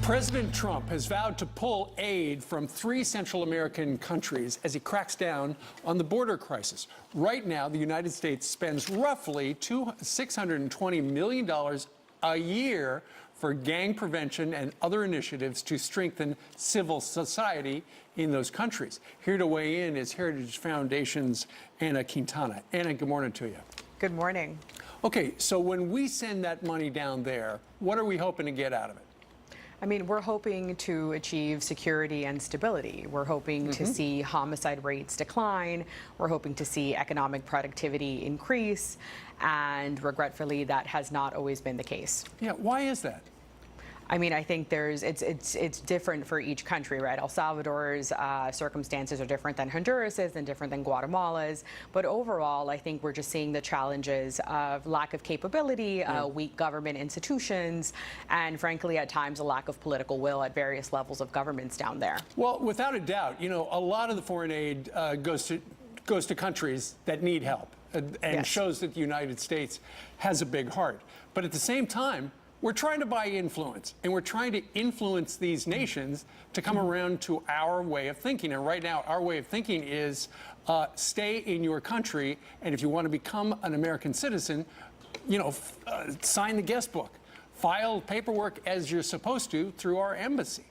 President Trump has vowed to pull aid from 3 Central American countries as he cracks down on the border crisis. Right now, the United States spends roughly $620 million a year for gang prevention and other initiatives to strengthen civil society in those countries. Here to weigh in is Heritage Foundation's Anna Quintana. Anna, good morning to you. Good morning. Okay, so when we send that money down there, what are we hoping to get out of it? I mean, we're hoping to achieve security and stability. We're hoping to see homicide rates decline. We're hoping to see economic productivity increase. And regretfully, that has not always been the case. Yeah, why is that? I mean, I think it's different for each country, right? El Salvador's circumstances are different than Honduras's and different than Guatemala's. But overall, I think we're just seeing the challenges of lack of capability, weak government institutions, and frankly, at times, a lack of political will at various levels of governments down there. Well, without a doubt, you know, a lot of the foreign aid goes to countries that need help and shows that the United States has a big heart. But at the same time, we're trying to buy influence, and we're trying to influence these nations to come around to our way of thinking. And right now, our way of thinking is stay in your country, and if you want to become an American citizen, you know, sign the guest book, file paperwork as you're supposed to through our embassy.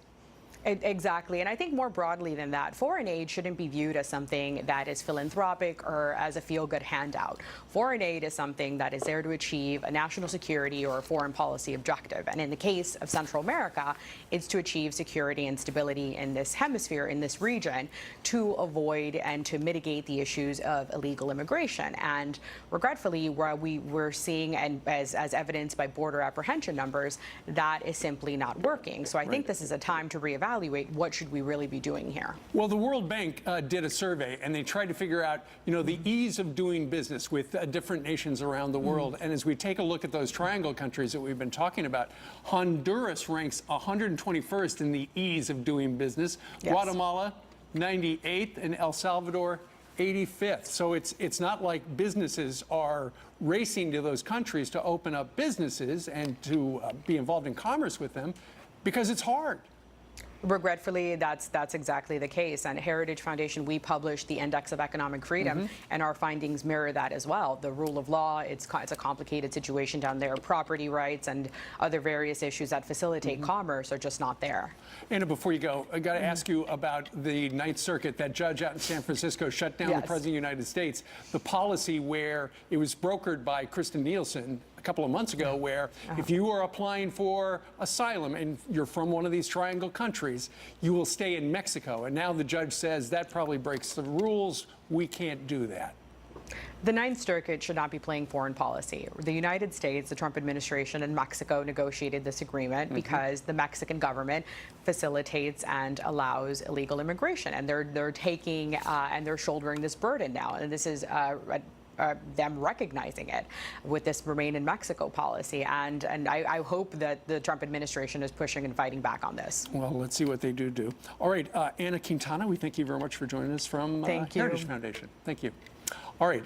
Exactly. And I think more broadly than that, foreign aid shouldn't be viewed as something that is philanthropic or as a feel-good handout. Foreign aid is something that is there to achieve a national security or a foreign policy objective. And in the case of Central America, it's to achieve security and stability in this hemisphere, in this region, to avoid and to mitigate the issues of illegal immigration. And regretfully, we're seeing, and as evidenced by border apprehension numbers, that is simply not working. So I think this is a time to reevaluate what should we really be doing here. Well, the World Bank did a survey, and they tried to figure out, you know, the ease of doing business with different nations around the world. And as we take a look at those triangle countries that we've been talking about, Honduras ranks 121st in the ease of doing business. Yes. Guatemala, 98th, and El Salvador, 85th. So it's not like businesses are racing to those countries to open up businesses and to be involved in commerce with them, because it's hard. Regretfully, that's exactly the case. And Heritage Foundation, we published the Index of Economic Freedom, and our findings mirror that as well. The rule of law, it's a complicated situation down there. Property rights and other various issues that facilitate commerce are just not there. Anna, before you go, I got to ask you about the Ninth Circuit. That judge out in San Francisco shut down the President of the United States. The policy where it was brokered by Kristen Nielsen a couple of months ago, where if you are applying for asylum and you're from one of these triangle countries, you will stay in Mexico. And now the judge says that probably breaks the rules. We can't do that. The Ninth Circuit should not be playing foreign policy. The United States, the Trump administration, and Mexico negotiated this agreement because the Mexican government facilitates and allows illegal immigration, and they're taking and they're shouldering this burden now. And this is them recognizing it with this Remain in Mexico policy. And I hope that the Trump administration is pushing and fighting back on this. Well, let's see what they do. All right, Anna Quintana, we thank you very much for joining us from Heritage Foundation. Thank you. All right.